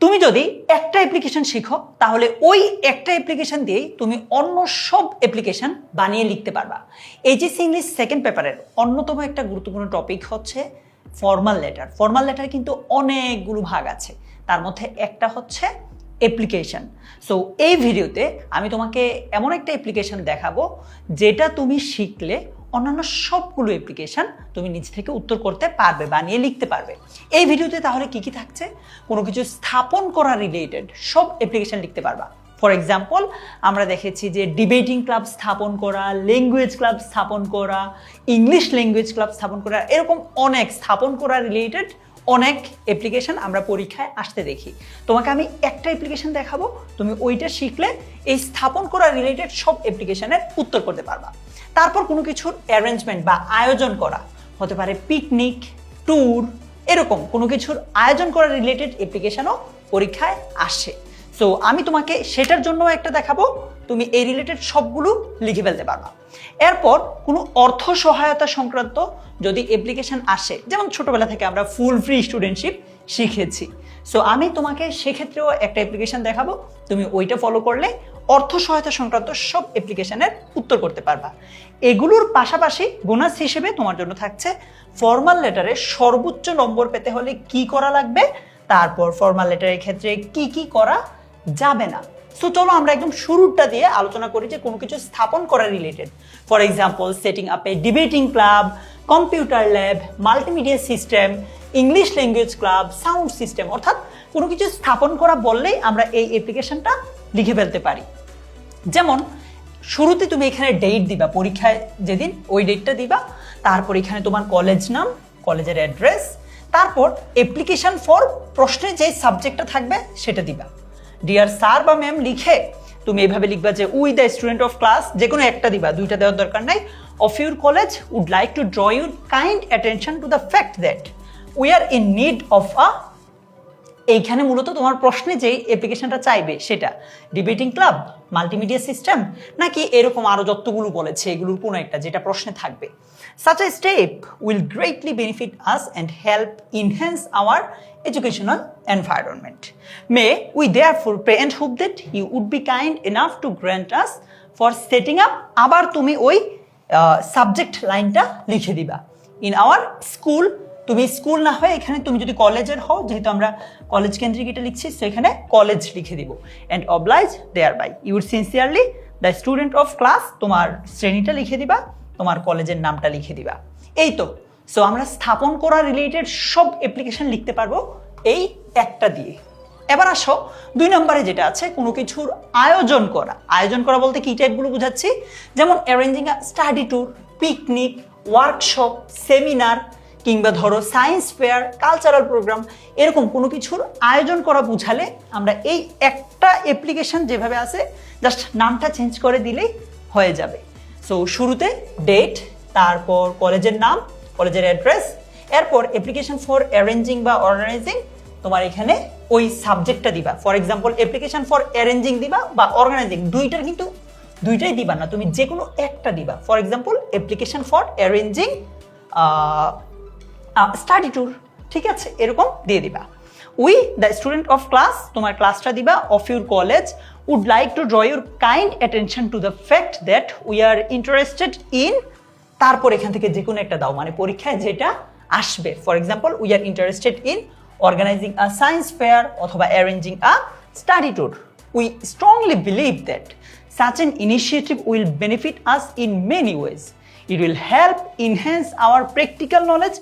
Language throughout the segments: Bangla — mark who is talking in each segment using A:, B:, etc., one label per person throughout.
A: তুমি যদি একটা অ্যাপ্লিকেশন শিখো তাহলে ওই একটা অ্যাপ্লিকেশন দিয়েই তুমি অন্য সব অ্যাপ্লিকেশন বানিয়ে লিখতে পারবা। এইচএসসি ইংলিশ সেকেন্ড পেপারের অন্যতম একটা গুরুত্বপূর্ণ টপিক হচ্ছে ফর্মাল লেটার। ফর্মাল লেটার কিন্তু অনেকগুলো ভাগ আছে, তার মধ্যে একটা হচ্ছে অ্যাপ্লিকেশন। সো এই ভিডিওতে আমি তোমাকে এমন একটা অ্যাপ্লিকেশন দেখাবো যেটা তুমি শিখলে অন্যান্য সবগুলো অ্যাপ্লিকেশন তুমি নিজ থেকে উত্তর করতে পারবে, বানিয়ে লিখতে পারবে। এই ভিডিওতে তাহলে কি কি থাকছে? কোনো কিছু স্থাপন করা রিলেটেড সব অ্যাপ্লিকেশন লিখতে পারবা। ফর এক্সাম্পল, আমরা দেখেছি যে ডিবেটিং ক্লাব স্থাপন করা, ল্যাঙ্গুয়েজ ক্লাব স্থাপন করা, ইংলিশ ল্যাঙ্গুয়েজ ক্লাব স্থাপন করা, এরকম অনেক স্থাপন করা রিলেটেড অনেক অ্যাপ্লিকেশন আমরা পরীক্ষায় আসতে দেখি। তোমাকে আমি একটা অ্যাপ্লিকেশন দেখাবো, তুমি ওইটা শিখলে এই স্থাপন করা রিলেটেড সব অ্যাপ্লিকেশনের উত্তর করতে পারবা। তারপর কোনো কিছুর অ্যারেঞ্জমেন্ট বা আয়োজন করা, হতে পারে পিকনিক, ট্যুর, এরকম কোনো কিছুর আয়োজন করা রিলেটেড অ্যাপ্লিকেশনও পরীক্ষায় আসে। সো আমি তোমাকে সেটার জন্য একটা দেখাবো, তুমি এই রিলেটেড সবগুলো লিখে ফেলতে পারবা। এরপর কোনো অর্থ সহায়তা সংক্রান্ত যদি অ্যাপ্লিকেশন আসে, যেমন ছোটবেলা থেকে আমরা ফুল ফ্রি স্টুডেন্টশিপ শিখেছি, সো আমি তোমাকে সেক্ষেত্রেও একটা অ্যাপ্লিকেশন দেখাবো, তুমি ওইটা ফলো করলে অর্থ সহায়তা সংক্রান্ত সব অ্যাপ্লিকেশনের উত্তর করতে পারবা। এগুলোর পাশাপাশি বোনাস হিসেবে তোমার জন্য থাকছে ফর্মাল লেটারে সর্বোচ্চ নম্বর পেতে হলে কি করা লাগবে, তারপর ফর্মাল লেটারের ক্ষেত্রে কি কি করা যাবে না। সো চলো আমরা একদম শুরুটা দিয়ে আলোচনা করি যে কোনো কিছু স্থাপন করা related. For example, setting up a debating club, computer lab, multimedia system, English language club, sound system, অর্থাৎ কোনো কিছু স্থাপন করা বললেই আমরা এই অ্যাপ্লিকেশনটা লিখে ফেলতে পারি। যেমন শুরুতে তুমি এখানে ডেট দিবা, পরীক্ষায় যেদিন ওই ডেটটা দিবা, তারপর এখানে তোমার কলেজ নাম, কলেজের অ্যাড্রেস, তারপর অ্যাপ্লিকেশন ফর প্রশ্নে যে সাবজেক্টটা থাকবে সেটা দিবা। ডিয়ার স্যার বা ম্যাম লিখে তুমি এইভাবে লিখবা যে we the student of class, যে কোনো একটা দিবা, দুইটা দেওয়ার দরকার নাই, of your college would like to draw your kind attention to the fact that we are in need of a, এইখানে মূলত তোমার প্রশ্নে যে অ্যাপ্লিকেশনটা চাইবে সেটা ডিবেটিং ক্লাব, মাল্টিমিডিয়া সিস্টেম, নাকি এরকম আরো যতগুলো বলেছে এগুলোর কোনো একটা যেটা প্রশ্নে থাকবে। Such a step will greatly benefit us and help enhance our educational environment. May we therefore pray and hope that you would be kind enough to grant us for setting up, আবার তুমি ওই সাবজেক্ট লাইনটা লিখে দিবা। ইন আওয়ার স্কুল, তুমি স্কুল না হয়ে এখানে তুমি যদি কলেজের হও, যেহেতু আমরা কলেজ কেন্দ্রিক এটা লিখছি, তো এখানে কলেজ লিখে দিব। And oblige thereby your sincerely the student of class, তোমার শ্রেণীটা লিখে দিবা, তোমার কলেজের নামটা লিখে দিবা। এই তো। সো আমরা স্থাপন করা রিলেটেড সব অ্যাপ্লিকেশন লিখতে পারবো এই একটা দিয়ে। এবার আসো 2 নম্বরে যেটা আছে, কোনো কিছুর আয়োজন করা। আয়োজন করা বলতে কি টাইপগুলো বুঝাচ্ছি, যেমন arranging a study tour, picnic, workshop, seminar, কিংবা ধরো সায়েন্স ফেয়ার, কালচারাল প্রোগ্রাম, এরকম কোনো কিছুর আয়োজন করা বুঝালে আমরা এই একটা অ্যাপ্লিকেশন যেভাবে আছে জাস্ট নামটা চেঞ্জ করে দিলেই হয়ে যাবে। সো শুরুতে ডেট, তারপর কলেজের নাম, কলেজের অ্যাড্রেস, এরপর অ্যাপ্লিকেশন ফর অ্যারেঞ্জিং বা অর্গানাইজিং, তোমার এখানে ওই সাবজেক্টটা দিবা। For example, application for arranging দিবা বা অর্গানাইজিং, দুইটার কিন্তু দুইটাই দিবা না, তুমি যে কোনো একটা দিবা। For example, application for arranging study tour, ঠিক আছে, এরকম দিয়ে দিবা। We the student of class, তোমার ক্লাসটা দিবা। Of your college would like to draw your kind attention to the fact that we are interested in, তারপর এখান থেকে যে কোনো একটা দাও, মানে পরীক্ষায় যেটা আসবে। For example, we are interested in organising a science fair অথবা arranging a study tour. We strongly believe that such an initiative will benefit us in many ways. It will help enhance our practical knowledge,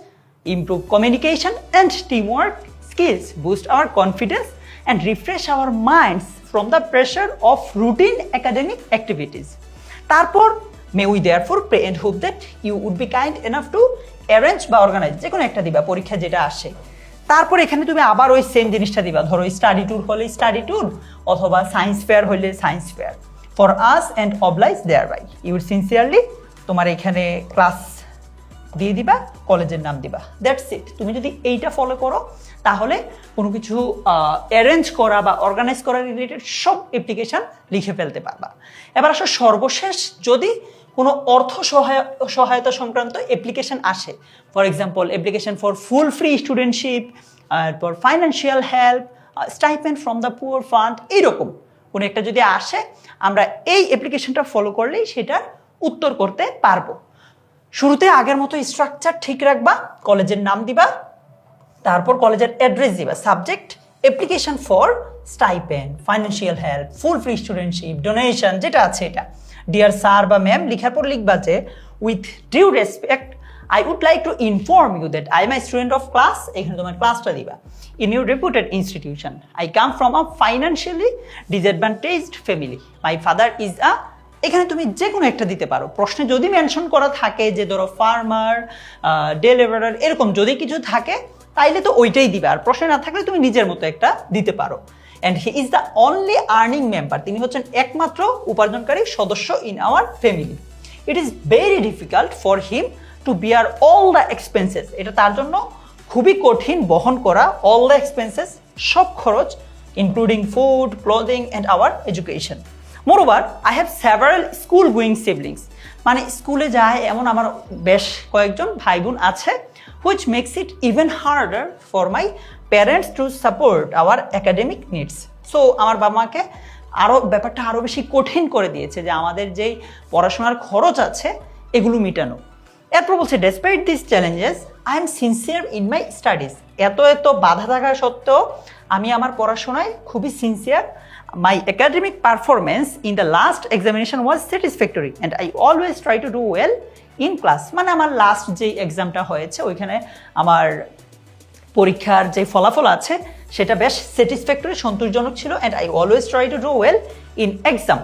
A: improve communication and teamwork skills, boost our confidence and refresh our minds from the pressure of routine academic activities. তারপর may we therefore pray and hope that you would be kind enough to arrange বা organize, যে কোনো একটা দিবা, পরীক্ষা যেটা আসে। তারপর এখানে তুমি আবার ওই সেম জিনিসটা দিবা, ধরো স্টাডি ট্যুর হলে স্টাডি ট্যুর অথবা সায়েন্স ফেয়ার হলে science fair. For us and oblige thereby your sincerely, তোমার এখানে ক্লাস দিয়ে দিবা, কলেজের নাম দিবা, দ্যাটস ইট। তুমি যদি এইটা ফলো করো তাহলে কোনো কিছু অ্যারেঞ্জ করা বা অর্গানাইজ করা রিলেটেড সব অ্যাপ্লিকেশন লিখে ফেলতে পারবা। এবার আসো সর্বশেষ, যদি কোনো অর্থ সহায়তা সংক্রান্ত অ্যাপ্লিকেশন আসে, for example application for full free studentship, তারপর financial help, stipend from the poor fund, এইরকম কোনো একটা যদি আসে আমরা এই অ্যাপ্লিকেশনটা ফলো করলেই সেটার উত্তর করতে পারবো। শুরুতে আগের মতো স্ট্রাকচার ঠিক রাখবা, কলেজের নাম দিবা, তারপর কলেজের অ্যাড্রেস দিবা, subject application for stipend, financial help, full free studentship, donation যেটা আছে এটা, ডিয়ার স্যার বা ম্যাম লিখার পর লিখবা যে with due respect I would like to inform you that I am a student of class, এখানে তোমার ক্লাসটা দিবা, in your reputed institution. I come from a financially disadvantaged family. My father is a, এখানে তুমি যে কোনো একটা দিতে পারো। প্রশ্নে যদি মেনশন করা থাকে যে ধরো ফার্মার, ডে লেবারার, এরকম যদি কিছু থাকে তাইলে তো ওইটাই দিবা, আর প্রশ্নে না থাকলে তুমি নিজের মতো একটা দিতে পারো। And he is the only earning member, তিনি হচ্ছেন একমাত্র উপার্জনকারী সদস্য in our family. It is very difficult for him to bear all the expenses, এটা তার জন্য খুবই কঠিন বহন করা অল দ্য এক্সপেন্সেস, সব খরচ, including food, clothing and our education. Moreover I have several school going siblings, মানে স্কুলে যায় এমন আমার বেশ কয়েকজন ভাই বোন আছে, which makes it even harder for my parents to support our academic needs. So আমার বাবা মাকে ব্যাপারটা আরও বেশি কঠিন করে দিয়েছে যে আমাদের যেই পড়াশোনার খরচ আছে এগুলো মেটানো। এরপর বলছে despite this challenges I am sincere in my studies, এত বাধা থাকা সত্ত্বেও আমি আমার পড়াশোনায় খুবই sincere. My academic performance in the last examination was satisfactory and I always try to do well in class, মানে আমার লাস্ট যে এক্সামটা হয়েছে ওইখানে আমার পরীক্ষার যে ফলাফল আছে সেটা বেশ স্যাটিসফ্যাক্টরি, সন্তোষজনক ছিল। And I always try to do well in exam,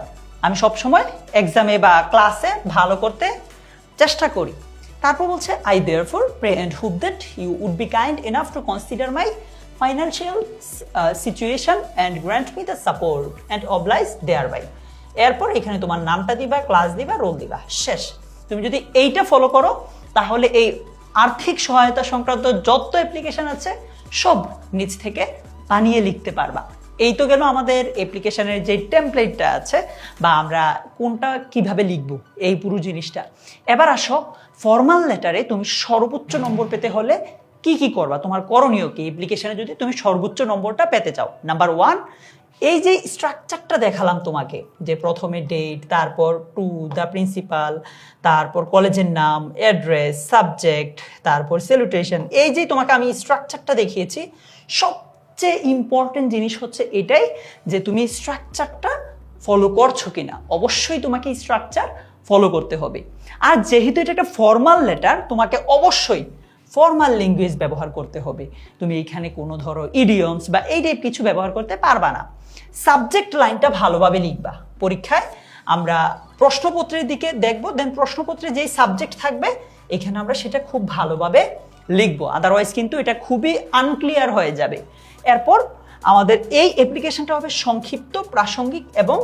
A: আমি সবসময় এক্সামে বা ক্লাসে ভালো করতে চেষ্টা করি। তারপর বলছে I therefore pray and hope that you would be kind enough to consider my financial situation and grant me the support and oblige thereby. এরপর এখানে তোমার নামটা দিবা, ক্লাস দিবা, রোল দিবা, শেষ। তুমি যদি এইটা ফলো করো তাহলে এই আর্থিক সহায়তা সংক্রান্ত যত অ্যাপ্লিকেশন আছে সব নিজ থেকে বানিয়ে লিখতে পারবা। এই তো গেল আমাদের অ্যাপ্লিকেশনের যে টেমপ্লেটটা আছে বা আমরা কোনটা কিভাবে লিখবো এই পুরো জিনিসটা। এবার আসো ফর্মাল লেটারে তুমি সর্বোচ্চ নম্বর পেতে হলে কি কি করবা, তোমার করণীয় কি অ্যাপ্লিকেশনে যদি তুমি সর্বোচ্চ নম্বরটা পেতে চাও। নাম্বার 1, এই যে স্ট্রাকচারটা দেখালাম তোমাকে, যে প্রথমে ডেট, তারপর টু দ্য প্রিন্সিপাল, তারপর কলেজের নাম, অ্যাড্রেস, সাবজেক্ট, তারপর স্যালুটেশন, এই যে তোমাকে আমি স্ট্রাকচারটা দেখিয়েছি, সবচেয়ে ইম্পর্টেন্ট জিনিস হচ্ছে এটাই যে তুমি স্ট্রাকচারটা ফলো করছো কিনা। অবশ্যই তোমাকে স্ট্রাকচার ফলো করতে হবে। আর যেহেতু এটা একটা ফর্মাল লেটার, তোমাকে অবশ্যই ফর্মাল ল্যাঙ্গুয়েজ ব্যবহার করতে হবে। তুমি এখানে কোনো ধরো ইডিয়মস বা এই টাইপ কিছু ব্যবহার করতে পারবা না। সাবজেক্ট লাইনটা ভালোভাবে লিখবা। পরীক্ষায় আমরা প্রশ্নপত্রের দিকে দেখবো, দেন প্রশ্নপত্রে যেই সাবজেক্ট থাকবে এখানে আমরা সেটা খুব ভালোভাবে লিখবো, আদারওয়াইজ কিন্তু এটা খুবই আনক্লিয়ার হয়ে যাবে। এরপর আমাদের এই অ্যাপ্লিকেশনটা হবে সংক্ষিপ্ত, প্রাসঙ্গিক এবং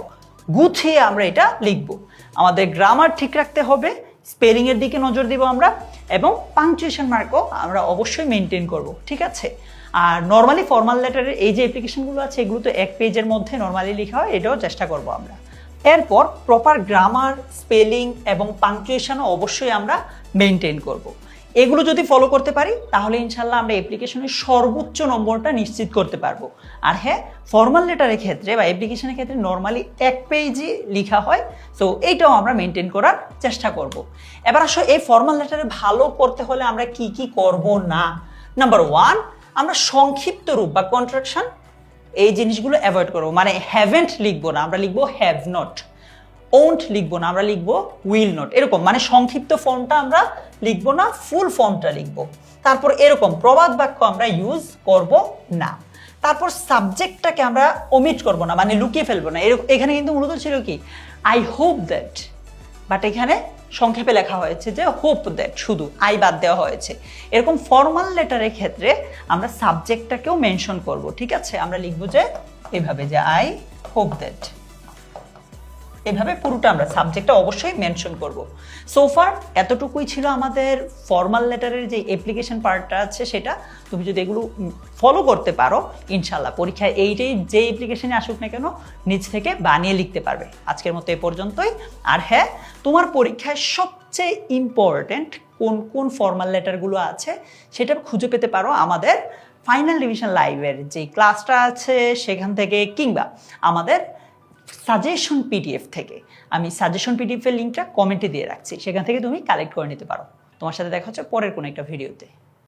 A: গুছিয়ে আমরা এটা লিখবো। আমাদের গ্রামার ঠিক রাখতে হবে, স্পেলিংয়ের দিকে নজর দিব আমরা, এবং পাংচুয়েশন মার্কও আমরা অবশ্যই মেনটেন করব, ঠিক আছে। আর নর্মালি ফর্মাল লেটারের এই যে অ্যাপ্লিকেশনগুলো আছে এগুলো তো এক পেজের মধ্যে নর্মালি লেখা হয়, এটাও চেষ্টা করব আমরা। এরপর প্রপার গ্রামার, স্পেলিং এবং পাংচুয়েশনও অবশ্যই আমরা মেনটেন করব। এগুলো যদি ফলো করতে পারি তাহলে ইনশাল্লাহ আমরা অ্যাপ্লিকেশনের সর্বোচ্চ নম্বরটা নিশ্চিত করতে পারবো। আর হ্যাঁ, ফর্মাল লেটারের ক্ষেত্রে বা অ্যাপ্লিকেশনের ক্ষেত্রে নর্মালি এক পেজে লেখা হয়, সো এইটাও আমরা মেনটেন করার চেষ্টা করব। এবার আসো এই ফর্মাল লেটারে ভালো করতে হলে আমরা কি কি করব না। নাম্বার 1, আমরা সংক্ষিপ্ত রূপ বা কন্ট্রাকশন এই জিনিসগুলো অ্যাভয়েড করবো। মানে হ্যাভেন্ট লিখবো না, আমরা লিখবো হ্যাভ নট। ওন্ট লিখবো না, আমরা লিখবো উইল নট। এরকম মানে সংক্ষিপ্ত ফর্মটা আমরা লিখবো না, ফুল ফর্মটা লিখবো। তারপর এরকম প্রবাদ বাক্য আমরা ইউজ করব না। তারপর সাবজেক্টটাকে আমরা ওমিট করব না, মানে লুকিয়ে ফেলবো না। এখানে কিন্তু মূলত ছিল কি আই হোপ দ্যাট, বাট এখানে সংক্ষেপে লেখা হয়েছে যে হোপ দ্যাট, শুধু আই বাদ দেওয়া হয়েছে। এরকম ফর্মাল লেটারের ক্ষেত্রে আমরা সাবজেক্টটাকেও মেনশন করব, ঠিক আছে। আমরা লিখবো যে এভাবে যে আই হোপ দ্যাট, এভাবে পুরোটা আমরা সাবজেক্টটা অবশ্যই মেনশন করব। সোফার এতটুকুই ছিল আমাদের ফর্মাল লেটারের যে অ্যাপ্লিকেশন পার্টটা আছে সেটা। তুমি যদি এগুলো ফলো করতে পারো ইনশাল্লাহ পরীক্ষায় এইটাই যে অ্যাপ্লিকেশনে আসুক না কেন নিজ থেকে বানিয়ে লিখতে পারবে। আজকের মতো এ পর্যন্তই। আর হ্যাঁ, তোমার পরীক্ষায় সবচেয়ে ইম্পর্টেন্ট কোন কোন ফর্মাল লেটারগুলো আছে সেটা খুঁজে পেতে পারো আমাদের ফাইনাল রিভিশন লাইভের যে ক্লাসটা আছে সেখান থেকে কিংবা আমাদের সাজেশন পিডিএফ থেকে, আমি সাজেশন পিডিএফের লিঙ্কটা কমেন্টে দিয়ে রাখছি, সেখান থেকে তুমি কালেক্ট করে নিতে পারো। তোমার সাথে দেখা হচ্ছে পরের কোনো একটা ভিডিওতে।